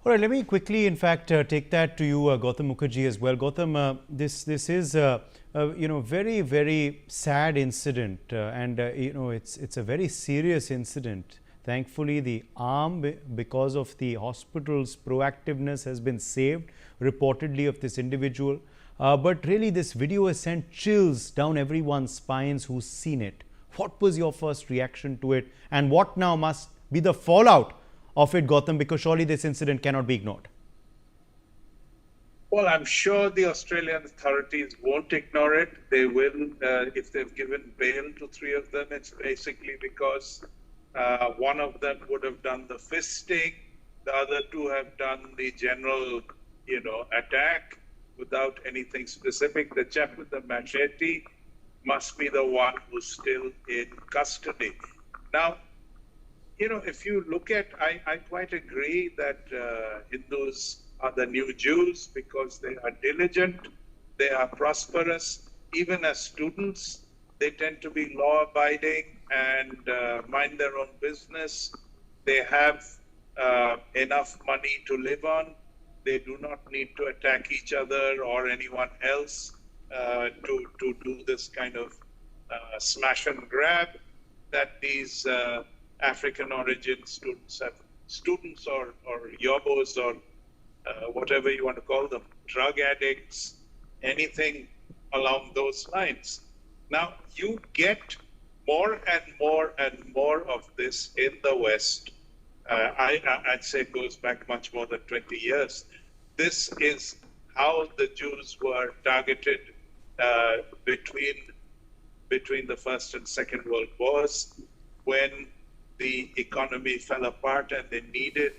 All right, let me quickly, in fact, take that to you, Gautam Mukherjee, as well. Gautam, this is very, very sad incident, and it's a very serious incident. Thankfully, the arm, because of the hospital's proactiveness, has been saved, reportedly, of this individual. But really, this video has sent chills down everyone's spines who's seen it. What was your first reaction to it, and what now must be the fallout of it, Gautam, because surely this incident cannot be ignored? Well, I'm sure the Australian authorities won't ignore it. They will, if they've given bail to three of them, it's basically because one of them would have done the fisting, the other two have done the general, attack without anything specific. The chap with the machete must be the one who's still in custody. Now, if you look at, I quite agree that Hindus are the new Jews because they are diligent, they are prosperous. Even as students, they tend to be law-abiding and mind their own business. They have enough money to live on. They do not need to attack each other or anyone else to do this kind of smash and grab that these African origin students or yobos or whatever you want to call them, drug addicts, anything along those lines. Now, you get more and more and more of this in the West. I'd say it goes back much more than 20 years. This is how the Jews were targeted between the First and Second World Wars, when the economy fell apart and they needed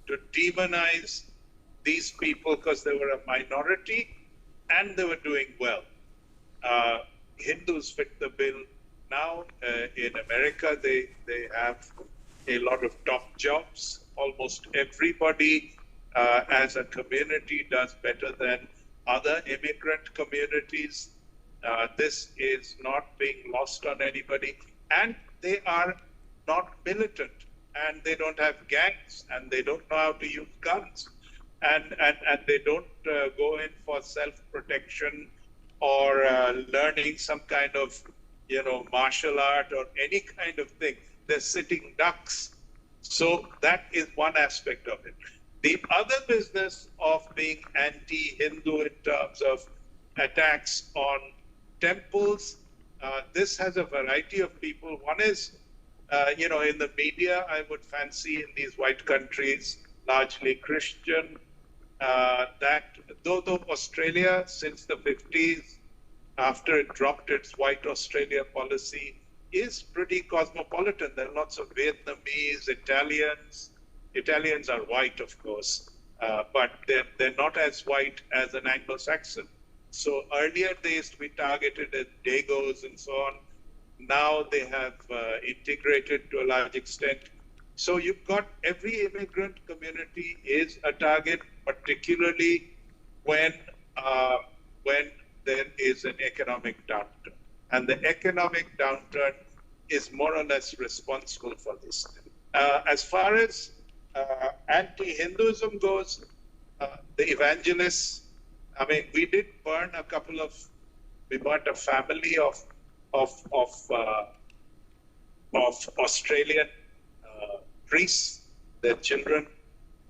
to demonize these people because they were a minority and they were doing well. Hindus fit the bill. Now in America, they have a lot of top jobs. Almost everybody as a community does better than other immigrant communities. This is not being lost on anybody. And they are not militant, and they don't have gangs, and they don't know how to use guns, and they don't go in for self-protection or learning some kind of martial art or any kind of thing. They're sitting ducks. So that is one aspect of it. The other business of being anti-Hindu in terms of attacks on temples, this has a variety of people. One is in the media, I would fancy in these white countries, largely Christian, that though Australia, since the 50s, after it dropped its white Australia policy, is pretty cosmopolitan. There are lots of Vietnamese, Italians. Italians are white, of course, but they're not as white as an Anglo-Saxon. So earlier they used to be targeted as Dagos and so on. Now they have integrated to a large extent. So you've got every immigrant community is a target, particularly when there is an economic downturn. And the economic downturn is more or less responsible for this. As far as anti-Hinduism goes, the evangelists, I mean, we did burn we burnt a family of Australian priests, their children,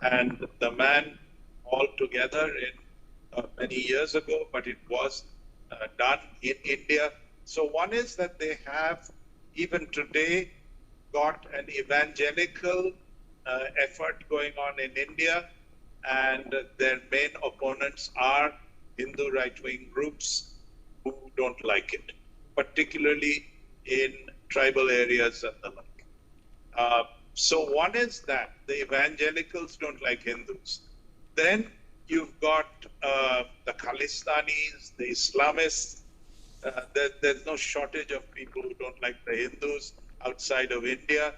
and the man all together many years ago, but it was done in India. So one is that they have, even today, got an evangelical effort going on in India, and their main opponents are Hindu right-wing groups who don't like it, particularly in tribal areas and the like. So one is that the evangelicals don't like Hindus. Then you've got the Khalistanis, the Islamists. There's no shortage of people who don't like the Hindus outside of India,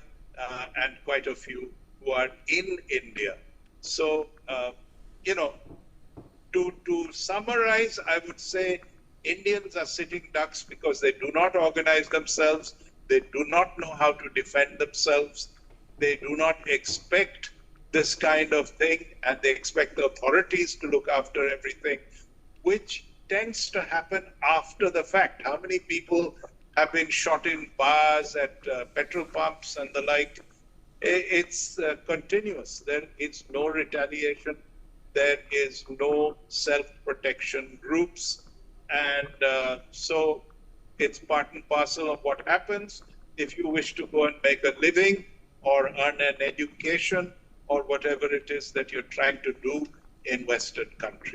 and quite a few who are in India. So, to summarize, I would say Indians are sitting ducks because they do not organize themselves. They do not know how to defend themselves. They do not expect this kind of thing, and they expect the authorities to look after everything, which tends to happen after the fact. How many people have been shot in bars, at petrol pumps and the like? It's continuous. There is no retaliation. There is no self-protection groups. And so it's part and parcel of what happens. If you wish to go and make a living or earn an education or whatever it is that you're trying to do in Western countries.